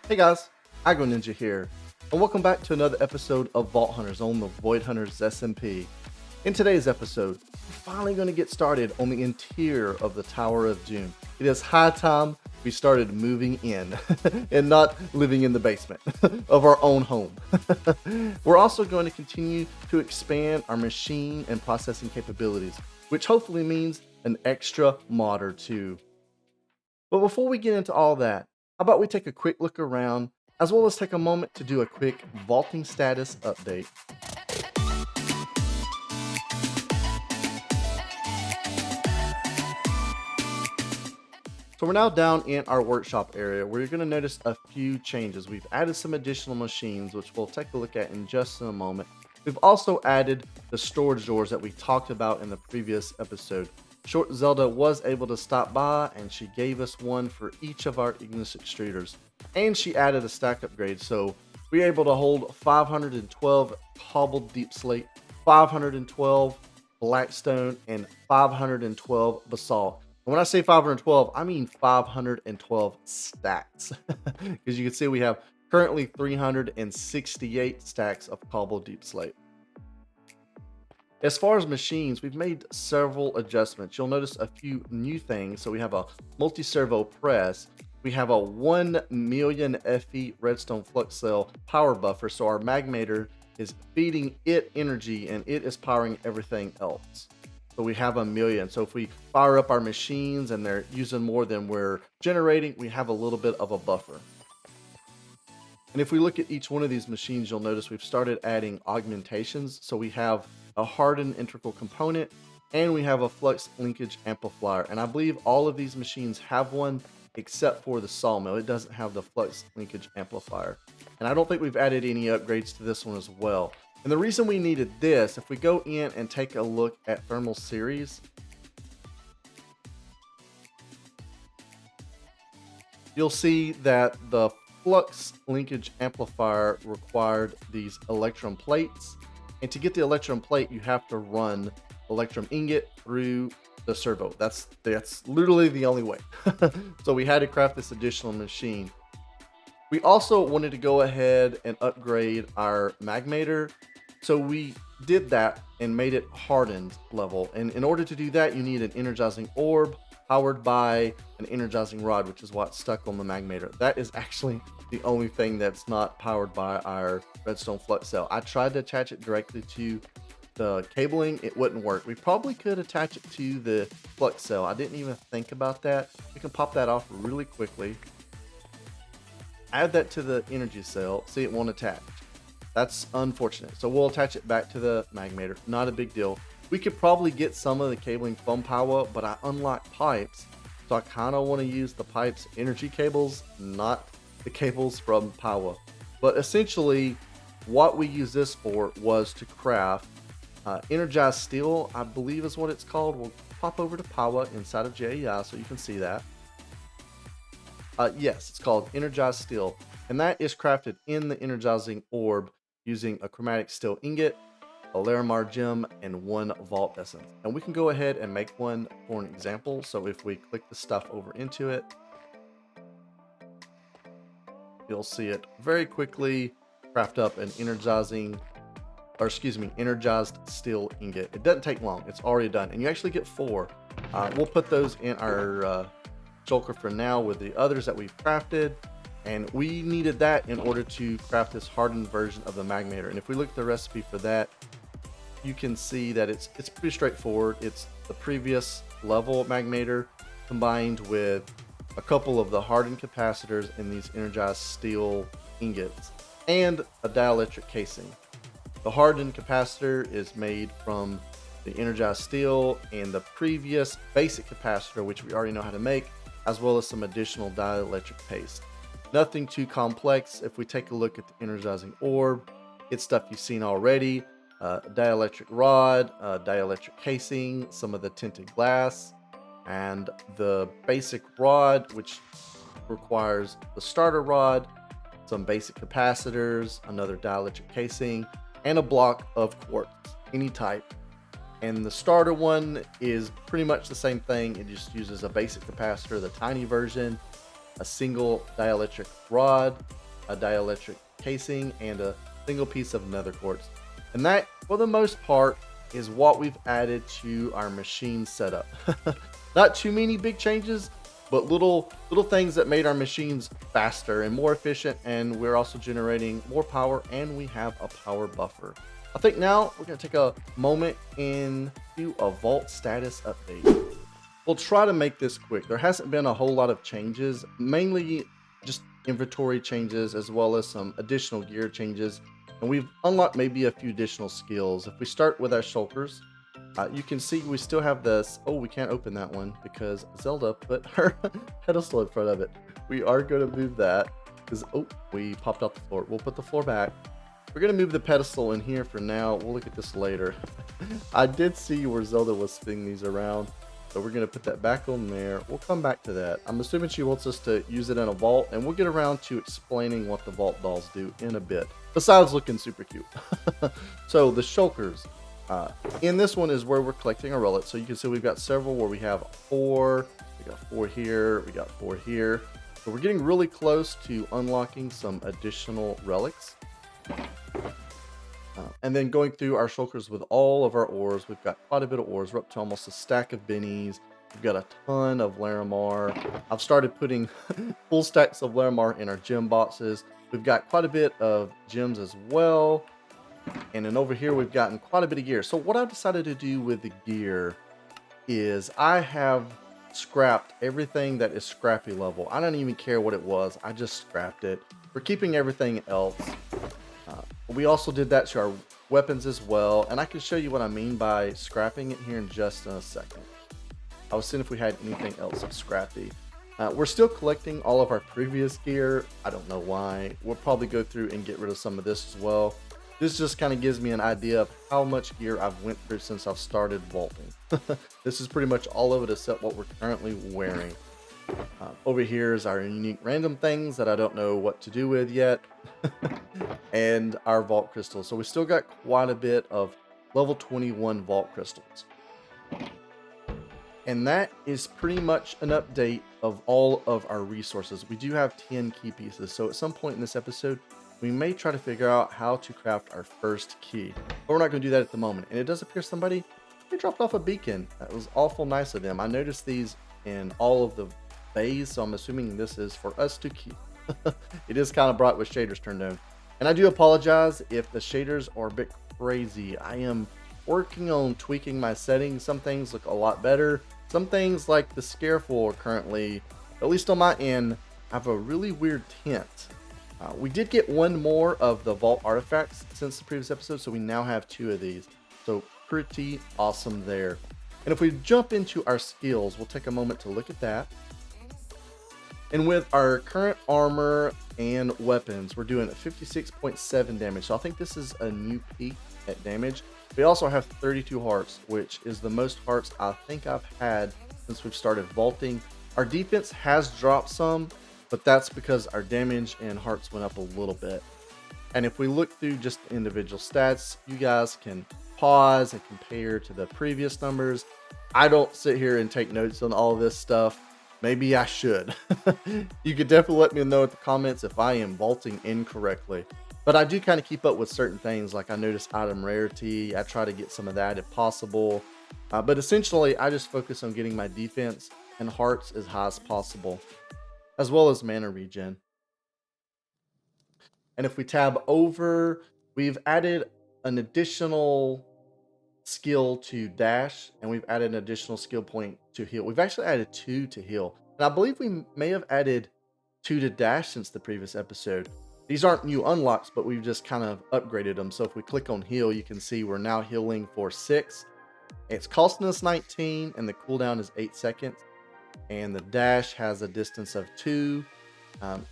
Hey guys, Agro Ninja here, and welcome back to another episode of Vault Hunters on the Void Hunters SMP. In today's episode, we're finally going to get started on the interior of the Tower of Doom. It is high time we started moving in and not living in the basement of our own home. We're also going to continue to expand our machine and processing capabilities, which hopefully means an extra mod or two. But before we get into all that, how about we take a quick look around, as well as take a moment to do a quick vaulting status update. So we're now down in our workshop area where you're going to notice a few changes. We've added some additional machines, which we'll take a look at in just a moment. We've also added the storage doors that we talked about in the previous episode. Short Zelda was able to stop by and she gave us one for each of our Ignis extruders. And she added a stack upgrade, so we were able to hold 512 cobbled deep slate, 512 blackstone, and 512 basalt. And when I say 512, I mean 512 stacks. Because you can see we have currently 368 stacks of cobbled deep slate. As far as machines, we've made several adjustments. You'll notice a few new things. So we have a multi-servo press. We have a 1 million FE redstone flux cell power buffer. So our magmator is feeding it energy and it is powering everything else. So we have 1 million. So if we fire up our machines and they're using more than we're generating, we have a little bit of a buffer. And if we look at each one of these machines, you'll notice we've started adding augmentations. So we have a hardened integral component and we have a flux linkage amplifier. And I believe all of these machines have one except for the sawmill. It doesn't have the flux linkage amplifier. And I don't think we've added any upgrades to this one as well. And the reason we needed this, if we go in and take a look at thermal series, you'll see that the flux linkage amplifier required these electrum plates. And to get the electrum plate, you have to run electrum ingot through the servo. That's literally the only way. So we had to craft this additional machine. We also wanted to go ahead and upgrade our magmator. So we did that and made it hardened level. And in order to do that, you need an energizing orb powered by an energizing rod, which is what's stuck on the magmator. That is actually the only thing that's not powered by our redstone flux cell. I tried to attach it directly to the cabling. It wouldn't work. We probably could attach it to the flux cell. I didn't even think about that. We can pop that off really quickly. Add that to the energy cell. See, it won't attach. That's unfortunate. So we'll attach it back to the magmator. Not a big deal. We could probably get some of the cabling from power, but I unlocked pipes. So I kind of want to use the pipes energy cables, not the cables from power. But essentially, what we use this for was to craft energized steel, I believe is what it's called. We'll pop over to power inside of JEI so you can see that. Yes, it's called energized steel. And that is crafted in the energizing orb using a chromatic steel ingot, a Larimar gem, and 1 vault essence. And we can go ahead and make one for an example. So if we click the stuff over into it, you'll see it very quickly craft up an energized steel ingot. It doesn't take long. It's already done. And you actually get 4. We'll put those in our shulker for now with the others that we've crafted. And we needed that in order to craft this hardened version of the magmator. And if we look at the recipe for that, you can see that it's pretty straightforward. It's the previous level magmator combined with a couple of the hardened capacitors in these energized steel ingots and a dielectric casing. The hardened capacitor is made from the energized steel and the previous basic capacitor, which we already know how to make, as well as some additional dielectric paste. Nothing too complex. If we take a look at the energizing orb, it's stuff you've seen already. Dielectric rod, dielectric casing, some of the tinted glass, and the basic rod, which requires the starter rod, some basic capacitors, another dielectric casing, and a block of quartz, any type. And the starter one is pretty much the same thing. It just uses a basic capacitor, the tiny version, a single dielectric rod, a dielectric casing, and a single piece of nether quartz. And that, for the most part, is what we've added to our machine setup. Not too many big changes, but little things that made our machines faster and more efficient, and we're also generating more power, and we have a power buffer. I think now we're gonna take a moment and do a vault status update. We'll try to make this quick. There hasn't been a whole lot of changes, mainly just inventory changes as well as some additional gear changes. And we've unlocked maybe a few additional skills. If we start with our shulkers, you can see we still have this. Oh, we can't open that one because Zelda put her pedestal in front of it. We are going to move that because, oh, we popped out the floor. We'll put the floor back. We're going to move the pedestal in here for now. We'll look at this later. I did see where Zelda was spinning these around. So we're going to put that back on there. We'll come back to that. I'm assuming she wants us to use it in a vault, and we'll get around to explaining what the vault dolls do in a bit, besides looking super cute. So the shulkers. In this one is where we're collecting our relics. So you can see we've got several where we have 4. We got 4 here. We got 4 here. So we're getting really close to unlocking some additional relics. And then going through our shulkers with all of our ores, we've got quite a bit of ores. We're up to almost a stack of bennies. We've got a ton of Larimar. I've started putting full stacks of Larimar in our gem boxes. We've got quite a bit of gems as well. And then over here, we've gotten quite a bit of gear. So what I've decided to do with the gear is I have scrapped everything that is scrappy level. I don't even care what it was. I just scrapped it. We're keeping everything else. We also did that to our weapons as well, and I can show you what I mean by scrapping it here in just a second. I was seeing if we had anything else of scrappy. We're still collecting all of our previous gear. I don't know why. We'll probably go through and get rid of some of this as well. This just kind of gives me an idea of how much gear I've went through since I've started vaulting. This is pretty much all of it except what we're currently wearing. Over here is our unique random things that I don't know what to do with yet. And our vault crystals. So we still got quite a bit of level 21 vault crystals. And that is pretty much an update of all of our resources. We do have 10 key pieces. So at some point in this episode, we may try to figure out how to craft our first key. But we're not going to do that at the moment. And it does appear somebody dropped off a beacon. That was awful nice of them. I noticed these in all of the bays, so I'm assuming this is for us to keep. It is kind of bright with shaders turned on. And I do apologize if the shaders are a bit crazy. I am working on tweaking my settings. Some things look a lot better. Some things like the Scareful currently, at least on my end, have a really weird tint. We did get one more of the vault artifacts since the previous episode, so we now have 2 of these. So pretty awesome there. And if we jump into our skills, we'll take a moment to look at that. And with our current armor and weapons, we're doing 56.7 damage. So I think this is a new peak at damage. We also have 32 hearts, which is the most hearts I think I've had since we've started vaulting. Our defense has dropped some, but that's because our damage and hearts went up a little bit. And if we look through just the individual stats, you guys can pause and compare to the previous numbers. I don't sit here and take notes on all this stuff. Maybe I should. You could definitely let me know in the comments if I am vaulting incorrectly. But I do kind of keep up with certain things, like I notice item rarity. I try to get some of that if possible. But essentially, I just focus on getting my defense and hearts as high as possible, as well as mana regen. And if we tab over, we've added an additional skill to dash, and we've added an additional skill point to heal. We've actually added 2 to heal, and I believe we may have added 2 to dash since the previous episode. These aren't new unlocks, but we've just kind of upgraded them. So if we click on heal, you can see we're now healing for 6. It's costing us 19, and the cooldown is 8 seconds. And the dash has a distance of 2,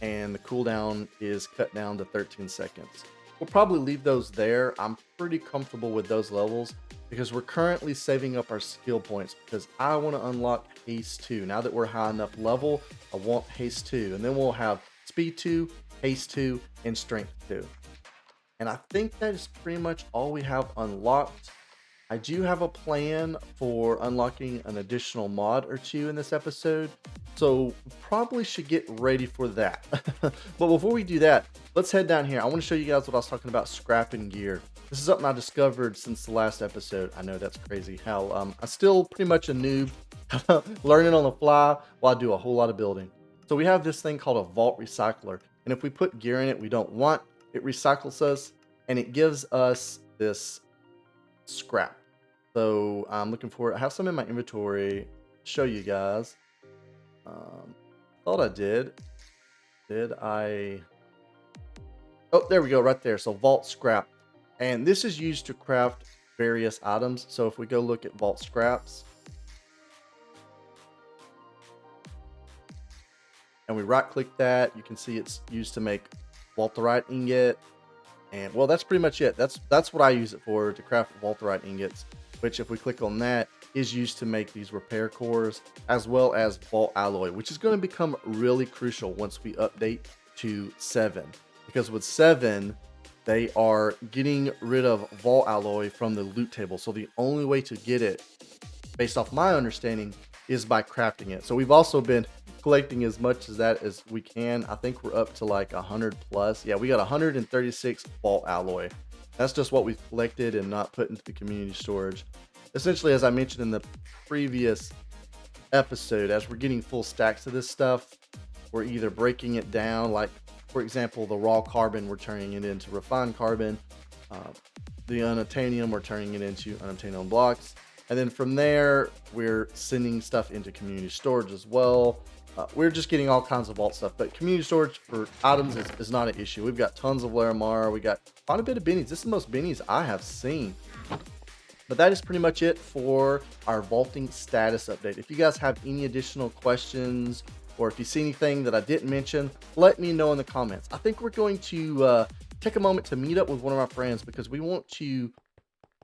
and the cooldown is cut down to 13 seconds. We'll probably leave those there. I'm pretty comfortable with those levels because we're currently saving up our skill points because I want to unlock haste 2. Now that we're high enough level, I want haste 2. And then we'll have speed 2, haste 2, and strength 2. And I think that is pretty much all we have unlocked. I do have a plan for unlocking an additional mod or two in this episode, so probably should get ready for that. But before we do that, let's head down here. I want to show you guys what I was talking about scrapping gear. This is something I discovered since the last episode. I know that's crazy how I'm still pretty much a noob, learning on the fly while I do a whole lot of building. So we have this thing called a vault recycler, and if we put gear in it we don't want, it recycles us and it gives us this scrap. So I'm looking for it. I have some in my inventory to show you guys. Thought I did. Did I? Oh, there we go, right there. So vault scrap. And this is used to craft various items. So if we go look at vault scraps and we right click that, you can see it's used to make vaulterite ingot. And well, that's pretty much it. That's what I use it for, to craft vaulterite ingots, which if we click on that is used to make these repair cores as well as vault alloy, which is going to become really crucial once we update to 7, because with 7 they are getting rid of vault alloy from the loot table. So the only way to get it, based off my understanding, is by crafting it. So we've also been collecting as much as that as we can. I think we're up to like 100 plus. Yeah, we got 136 vault alloy. That's just what we've collected and not put into the community storage. Essentially, as I mentioned in the previous episode, as we're getting full stacks of this stuff, we're either breaking it down, like for example, the raw carbon, we're turning it into refined carbon. The unobtainium, we're turning it into unobtainium blocks. And then from there, we're sending stuff into community storage as well. We're just getting all kinds of vault stuff, but community storage for items is not an issue. We've got tons of Larimar. We got quite a bit of bennies. This is the most bennies I have seen. But that is pretty much it for our vaulting status update. If you guys have any additional questions, or if you see anything that I didn't mention, let me know in the comments. I think we're going to take a moment to meet up with one of our friends because we want to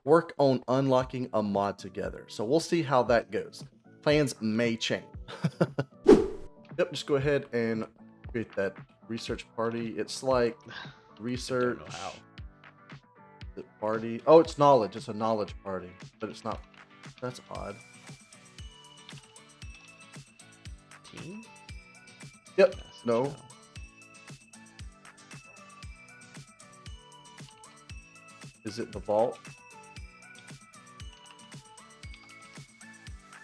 work on unlocking a mod together. So we'll see how that goes. Plans may change. Yep, just go ahead and create that research party. It's like research. I don't know how. Party. Oh, it's knowledge. It's a knowledge party, but it's not. That's odd. Team? Yep. Yes, No. Is it the vault?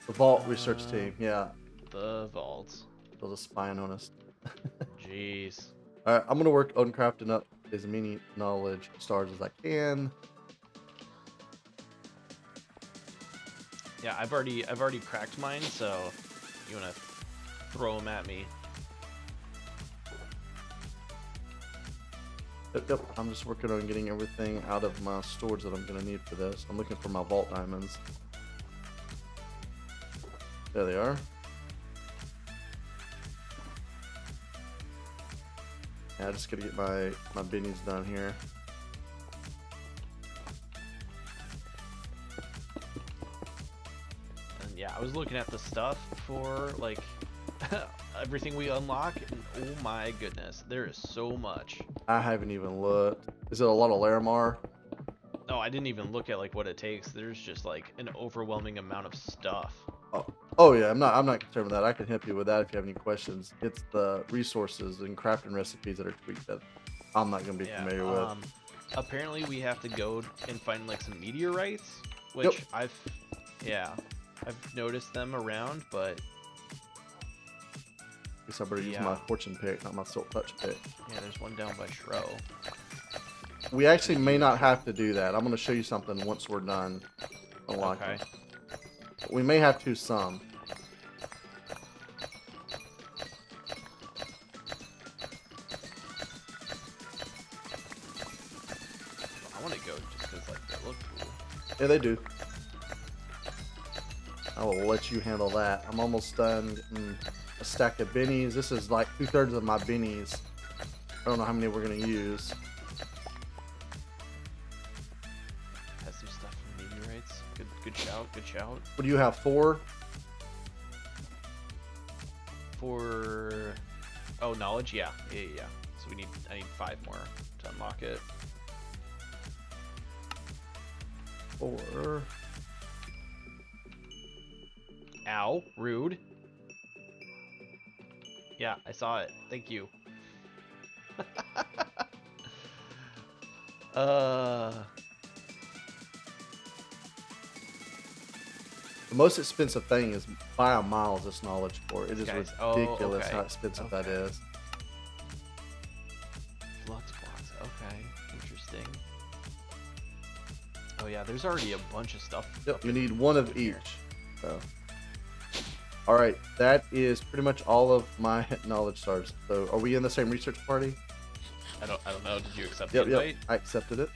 The vault research team. Yeah. The vaults. They're just spying on us. Jeez. All right, I'm gonna work on crafting up as many knowledge stars as I can. Yeah, I've already cracked mine, so you wanna throw them at me? Yep, I'm just working on getting everything out of my storage that I'm gonna need for this. I'm looking for my vault diamonds. There they are. Yeah, I just gotta get my bennies done here. And yeah, I was looking at the stuff for like everything we unlock, and oh my goodness, there is so much. I haven't even looked. Is it a lot of Larimar? No, I didn't even look at like what it takes. There's just like an overwhelming amount of stuff. Oh yeah, I'm not concerned with that. I can help you with that if you have any questions. It's the resources and crafting recipes that are tweaked that I'm not gonna be familiar with. Apparently we have to go and find like some meteorites, which Yep. I've noticed them around, but Guess I better use my fortune pick, not my silk touch pick. yeah, there's one down by Shro. We actually may not have to do that. I'm gonna show you something once we're done unlocking. Okay. We may have to some. I want to go just because like they look cool. Yeah, they do. I will let you handle that. I'm almost done getting a stack of bennies. This is like 2/3 of my bennies. I don't know how many we're gonna use. Has some stuff from meteorites. Good shout. Good shout. What do you have? 4? For knowledge, yeah. So I need 5 more to unlock it. 4. Ow, rude. Yeah, I saw it. Thank you. uh, The most expensive thing is by a mile is this knowledge core. It is guys. ridiculous Okay. how expensive that is. Flux blocks. Okay, interesting. Oh yeah, there's already a bunch of stuff. Yep, you need one of each. So. All right, that is pretty much all of my knowledge stars. So, are we in the same research party? I don't know. Did you accept Yep, the invite? I accepted it.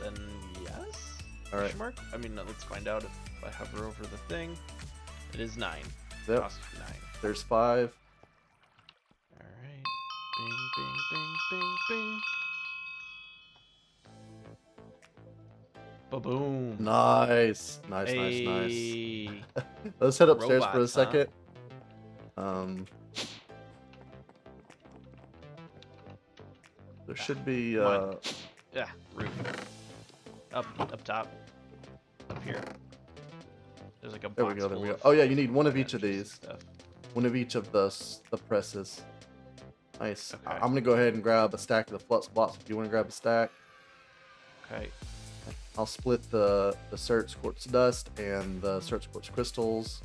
Then yes. All right. Question mark? I mean, let's find out if I hover over the thing. It is 9. Yep. Cost 9. There's 5. All right. Bing, bing, bing, bing, bing. Ba-boom. Nice. Hey. Let's head upstairs for a Robots, huh? second. There should be Come on. Yeah, roof. Up top. Up here. There's like a box there we go. full of Oh yeah, you need one of each of batteries and these. stuff. One of each of the presses. Nice. Okay. I'm gonna go ahead and grab a stack of the flux blocks if you want to grab a stack. Okay. I'll split the search quartz dust and the search quartz crystals.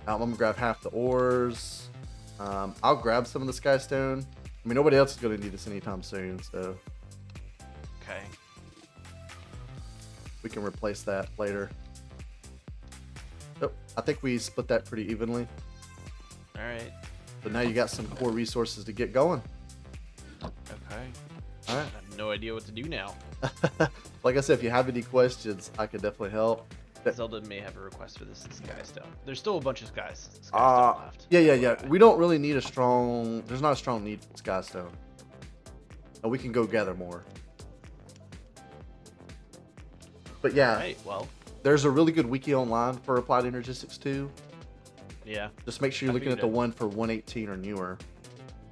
I'm gonna grab half the ores. I'll grab some of the sky stone. I mean, nobody else is gonna need this anytime soon, so Okay. we can replace that later. Yep, I think we split that pretty evenly. All right. But now you got some core resources to get going. Okay. All I right. have no idea what to do now. Like I said, if you have any questions, I could definitely help. Zelda may have a request for this sky stone. There's still a bunch of sky stone left. Yeah. Okay. We don't really need there's not a strong need for sky stone. And we can go gather more. But yeah, Right. Well. there's a really good wiki online for Applied Energistics too. Yeah. Just make sure you're I looking at the figured one for 118 or newer.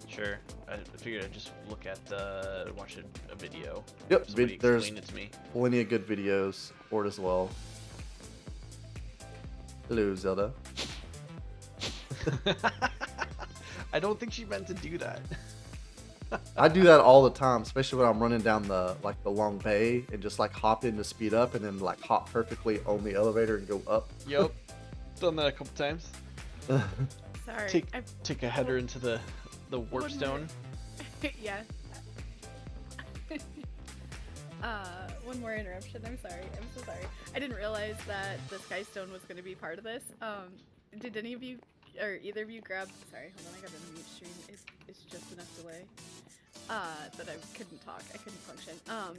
Sure. I figured I'd just look at watch a video. Yep, Somebody there's explain it to me. plenty of good videos for it as well. Hello, Zelda. I don't think she meant to do that. I do that all the time, especially when I'm running down the long bay and just like hop in to speed up and then like hop perfectly on the elevator and go up. Yep. Done that a couple times. Sorry. Take a header into the warp stone. Yeah. One more interruption. I'm sorry. I'm so sorry. I didn't realize that the Sky Stone was going to be part of this. Did any of you, or either of you grab? Sorry, hold on. I got a mute stream. It's just enough delay. That I couldn't talk. I couldn't function.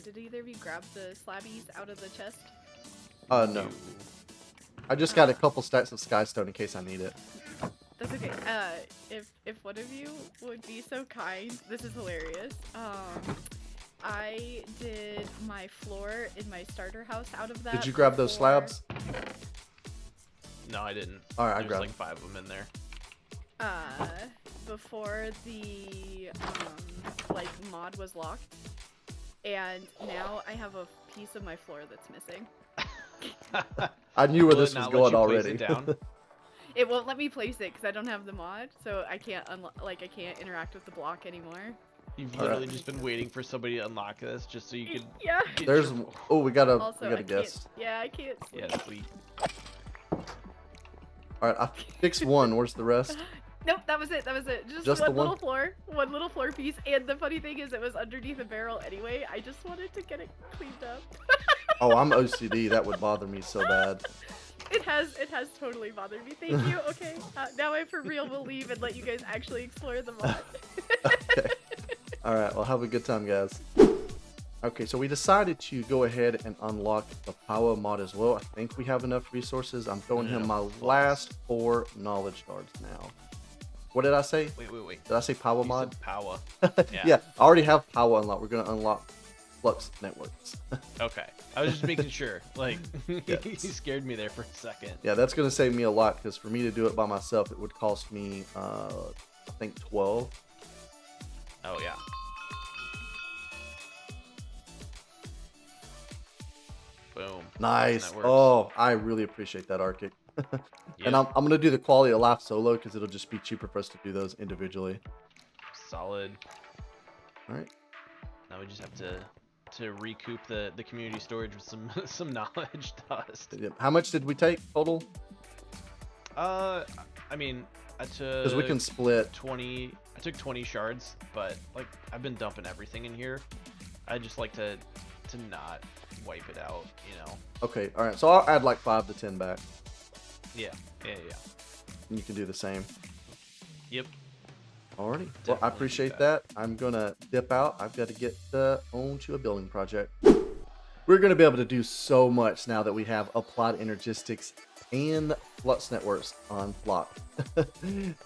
Did either of you grab the slabbies out of the chest? No. I just got a couple stacks of skystone in case I need it. That's okay. If one of you would be so kind, this is hilarious. I did my floor in my starter house out of that. Did you grab those before- slabs? No, I didn't. All right, I There's grabbed like 5 of them in there. Before the like mod was locked, and now I have a piece of my floor that's missing. I knew where Will it this was not let going you place already. it down? It won't let me place it because I don't have the mod, so I can't I can't interact with the block anymore. You've All right. literally just been waiting for somebody to unlock this just so you could. Yeah. get There's your- oh we got Also, a I can't. guest. Yeah, I can't. Yeah, Sleep. sweet. All right, I fixed one. Where's the rest? Nope, that was it. That was it. Just the one one? little floor, one little floor piece. And the funny thing is, it was underneath a barrel anyway. I just wanted to get it cleaned up. Oh, I'm OCD. That would bother me so bad. It has totally bothered me. Thank you. Okay, now I for real will leave and let you guys actually explore the mod. Okay. All right. Well, have a good time, guys. Okay, so we decided to go ahead and unlock the power mod as well. I think we have enough resources. I'm throwing him my last 4 knowledge shards now. What did I say? Wait. Did I say power You mod? said power. Yeah, I already have power unlocked. We're gonna unlock flux networks. Okay. I was just making sure. Like, Yeah. you scared me there for a second. Yeah, that's gonna save me a lot because for me to do it by myself, it would cost me, I think 12. Oh, yeah. Boom. Nice. That works. Oh, I really appreciate that, Arctic. And Yep. I'm gonna do the quality of life solo because it'll just be cheaper for us to do those individually. Solid. All right. Now we just have to recoup the community storage with some some knowledge dust. Yep. How much did we take total? I mean, I took Because we can split. 20. I took 20 shards, but like I've been dumping everything in here. I just like to not wipe it out, you know. Okay. All right. So I'll add like 5 to 10 back. Yeah. And you can do the same. Yep. Alrighty. Well, I Definitely do appreciate that. that. I'm gonna dip out. I've got to get on to a building project. We're gonna be able to do so much now that we have applied energistics and flux networks on Flock.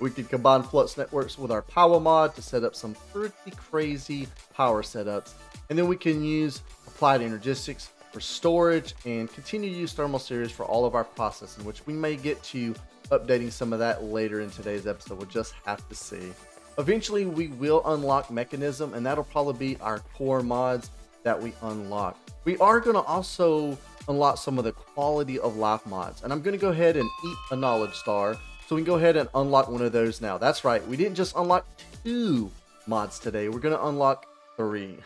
We can combine flux networks with our power mod to set up some pretty crazy power setups, and then we can use applied energistics for storage and continue to use thermal series for all of our processing, which we may get to updating some of that later in today's episode. We'll just have to see. Eventually we will unlock mechanism, and that'll probably be our core mods that we unlock. We are going to also unlock some of the quality of life mods, and I'm going to go ahead and eat a knowledge star so we can go ahead and unlock one of those now. That's right, we didn't just unlock 2 mods today, we're going to unlock 3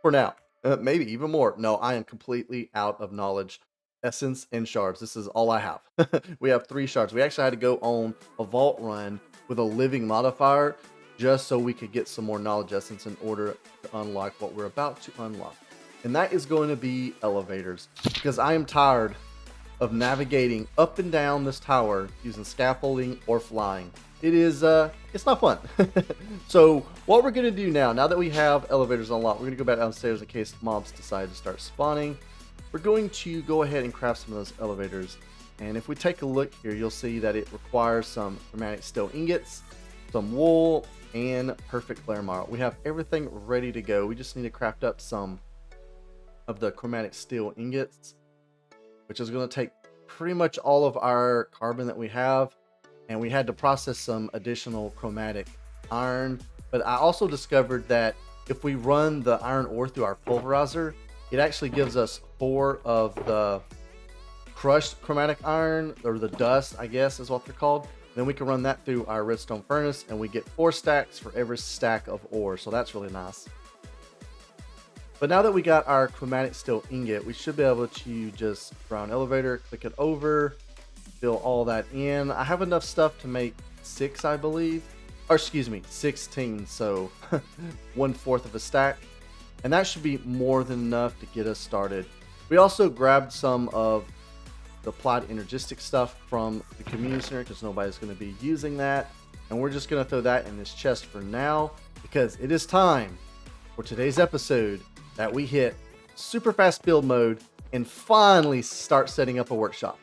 for now. Maybe even more. No, I am completely out of knowledge, essence, and shards. This is all I have. We have 3 shards. We actually had to go on a vault run with a living modifier just so we could get some more knowledge essence in order to unlock what we're about to unlock. And that is going to be elevators, because I am tired of navigating up and down this tower using scaffolding or flying. It is it's not fun. So what we're going to do now that we have elevators unlocked, we're going to go back downstairs in case mobs decide to start spawning. We're going to go ahead and craft some of those elevators. And if we take a look here, you'll see that it requires some chromatic steel ingots, some wool, and perfect flare marl. We have everything ready to go. We just need to craft up some of the chromatic steel ingots, which is going to take pretty much all of our carbon that we have. And we had to process some additional chromatic iron. But I also discovered that if we run the iron ore through our pulverizer, it actually gives us 4 of the crushed chromatic iron, or the dust, I guess is what they're called. Then we can run that through our redstone furnace, and we get 4 stacks for every stack of ore. So that's really nice. But now that we got our chromatic steel ingot, we should be able to just brown elevator, click it over, fill all that in. I have enough stuff to make 6, I believe. Or excuse me, 16. So 1/4 of a stack. And that should be more than enough to get us started. We also grabbed some of the applied energistic stuff from the community center because nobody's going to be using that. And we're just going to throw that in this chest for now, because it is time for today's episode that we hit super fast build mode and finally start setting up a workshop.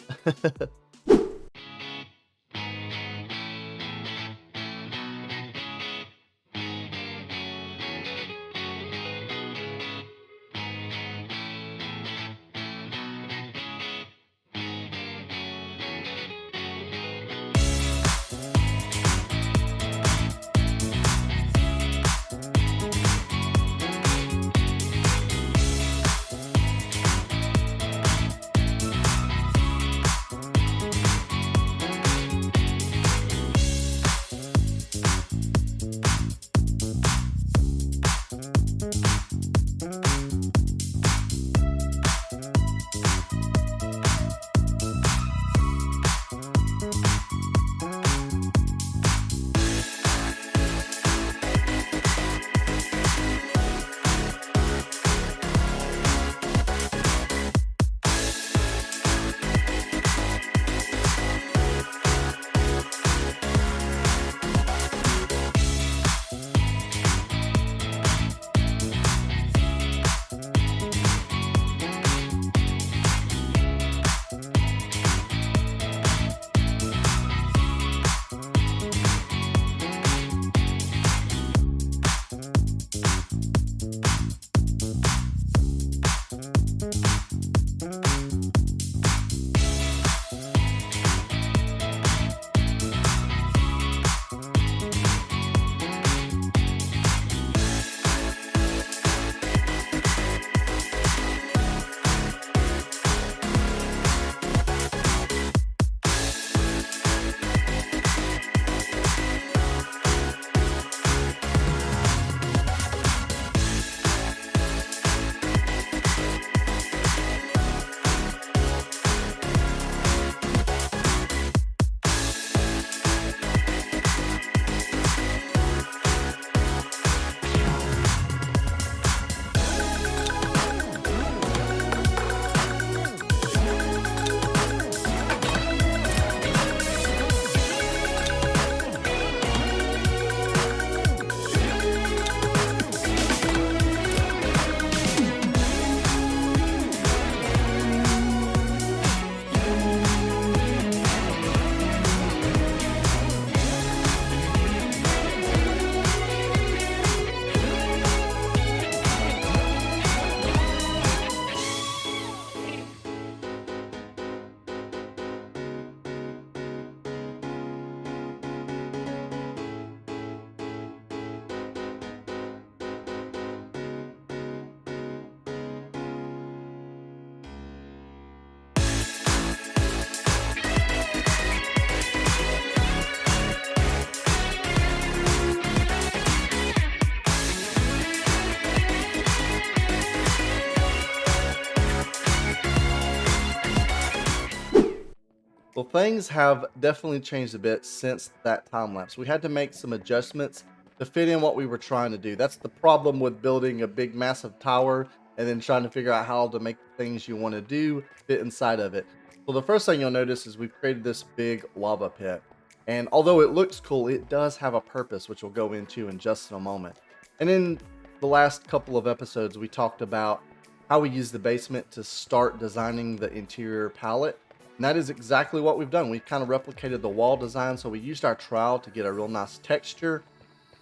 Well, things have definitely changed a bit since that time lapse. We had to make some adjustments to fit in what we were trying to do. That's the problem with building a big, massive tower and then trying to figure out how to make the things you want to do fit inside of it. So the first thing you'll notice is we've created this big lava pit. And although it looks cool, it does have a purpose, which we'll go into in just a moment. And in the last couple of episodes, we talked about how we use the basement to start designing the interior palette. And that is exactly what we've done. We've kind of replicated the wall design. So we used our trowel to get a real nice texture.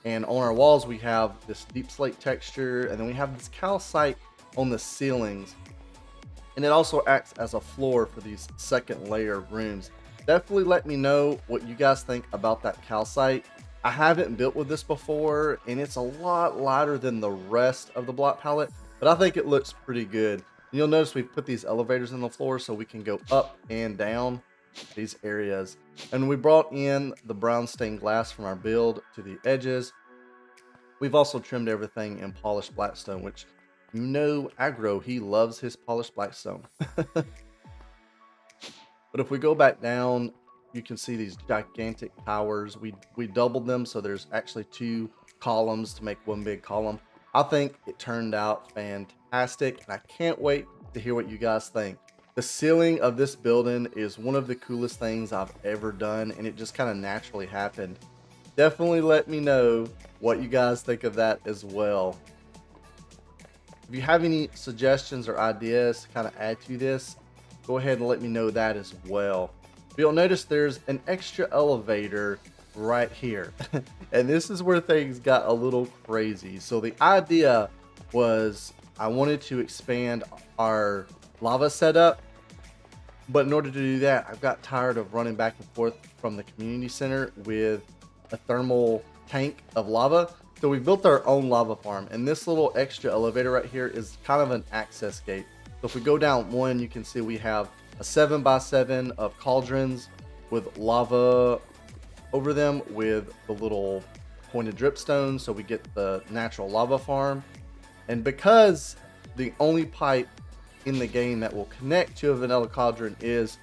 And on our walls, we have this deep slate texture. And then we have this calcite on the ceilings. And it also acts as a floor for these second layer of rooms. Definitely let me know what you guys think about that calcite. I haven't built with this before, and it's a lot lighter than the rest of the block palette, but I think it looks pretty good. And you'll notice we've put these elevators in the floor so we can go up and down these areas. And we brought in the brown stained glass from our build to the edges. We've also trimmed everything in polished blackstone, which you know Aggro, he loves his polished blackstone. But if we go back down, you can see these gigantic towers. We doubled them, so there's actually 2 columns to make one big column. I think it turned out fantastic, and I can't wait to hear what you guys think. The ceiling of this building is one of the coolest things I've ever done, and it just kind of naturally happened. Definitely let me know what you guys think of that as well. If you have any suggestions or ideas to kind of add to this, go ahead and let me know that as well. But you'll notice there's an extra elevator right here. And this is where things got a little crazy. So the idea was I wanted to expand our lava setup. But in order to do that, I've got tired of running back and forth from the community center with a thermal tank of lava. So we built our own lava farm. And this little extra elevator right here is kind of an access gate. So if we go down one, you can see we have a 7x7 of cauldrons with lava over them with the little pointed dripstones, so we get the natural lava farm. And because the only pipe in the game that will connect to a vanilla cauldron is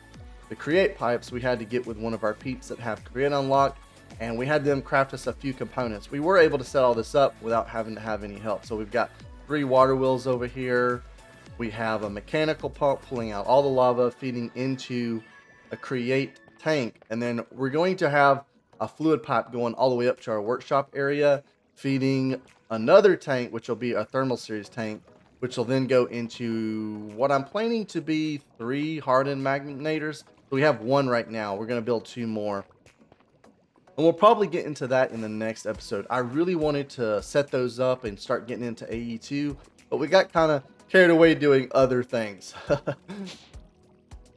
the create pipes, we had to get with one of our peeps that have create unlocked, and we had them craft us a few components. We were able to set all this up without having to have any help. So we've got 3 water wheels over here. We have a mechanical pump pulling out all the lava, feeding into a create tank. And then we're going to have a fluid pipe going all the way up to our workshop area, feeding another tank, which will be a thermal series tank, which will then go into what I'm planning to be 3 hardened magnetors. So we have 1 right now. We're going to build 2 more. And we'll probably get into that in the next episode. I really wanted to set those up and start getting into AE2, but we got kind of carried away doing other things.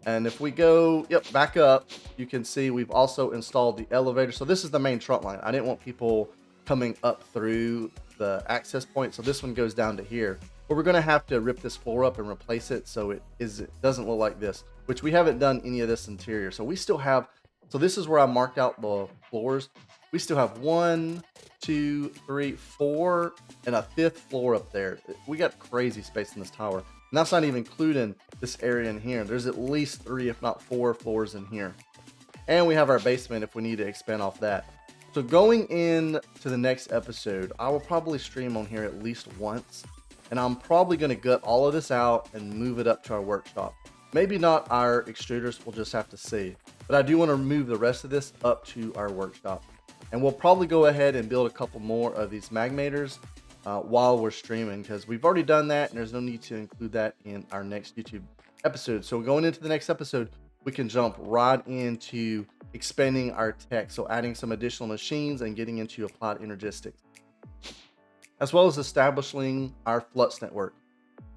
And if we go, back up, you can see we've also installed the elevator. So this is the main trunk line. I didn't want people coming up through the access point. So this one goes down to here. But we're going to have to rip this floor up and replace it so it doesn't look like this, which we haven't done any of this interior. So we still have, so this is where I marked out the floors. We still have 1, 2, 3, 4, and a 5th floor up there. We got crazy space in this tower. And that's not even including this area in here. There's at least 3, if not 4 floors in here. And we have our basement if we need to expand off that. So going in to the next episode, I will probably stream on here at least once. And I'm probably going to gut all of this out and move it up to our workshop. Maybe not our extruders, we'll just have to see. But I do want to move the rest of this up to our workshop. And we'll probably go ahead and build a couple more of these magmators while we're streaming, because we've already done that and there's no need to include that in our next YouTube episode. So going into the next episode, we can jump right into expanding our tech. So adding some additional machines and getting into applied energistics, as well as establishing our flux network.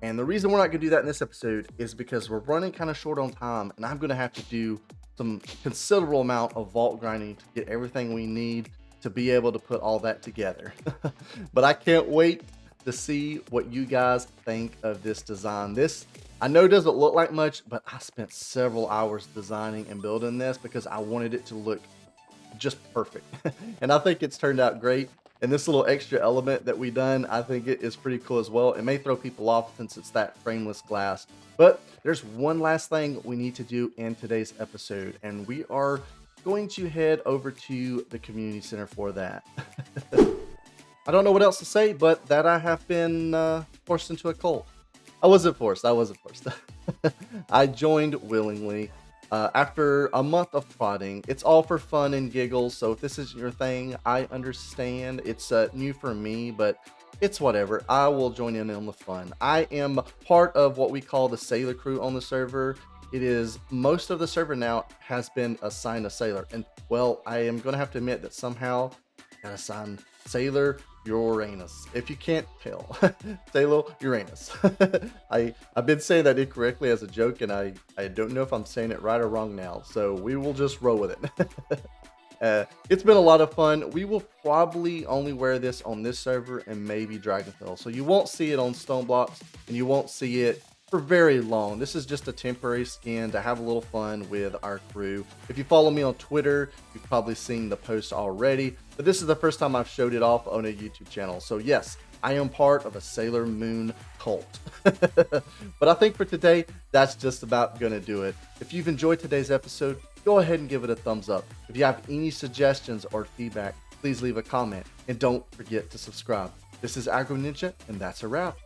And the reason we're not going to do that in this episode is because we're running kind of short on time, and I'm going to have to do some considerable amount of vault grinding to get everything we need to be able to put all that together. But I can't wait to see what you guys think of this design. This, I know, doesn't look like much, but I spent several hours designing and building this because I wanted it to look just perfect. And I think it's turned out great. And this little extra element that we done, I think it is pretty cool as well. It may throw people off since it's that frameless glass, but there's one last thing we need to do in today's episode, and we are going to head over to the community center for that. I don't know what else to say, but that I have been forced into a cult. I wasn't forced. I joined willingly. After a month of prodding. It's all for fun and giggles, so if this isn't your thing, I understand. It's new for me, but it's whatever. I will join in on the fun. I am part of what we call the sailor crew on the server. It is most of the server now has been assigned a sailor, and well, I am going to have to admit that somehow I got assigned Sailor Uranus. If you can't tell, Sailor Uranus. I've been saying that incorrectly as a joke, and I don't know if I'm saying it right or wrong now, so we will just roll with it. It's been a lot of fun. We will probably only wear this on this server and maybe Dragonfell, so you won't see it on Stone Blocks, and you won't see it for very long. This is just a temporary skin to have a little fun with our crew. If you follow me on Twitter, you've probably seen the post already, but this is the first time I've showed it off on a YouTube channel. So yes, I am part of a Sailor Moon cult. But I think for today, that's just about gonna do it. If you've enjoyed today's episode, go ahead and give it a thumbs up. If you have any suggestions or feedback, please leave a comment, and don't forget to subscribe. This is Agro Ninja, and that's a wrap.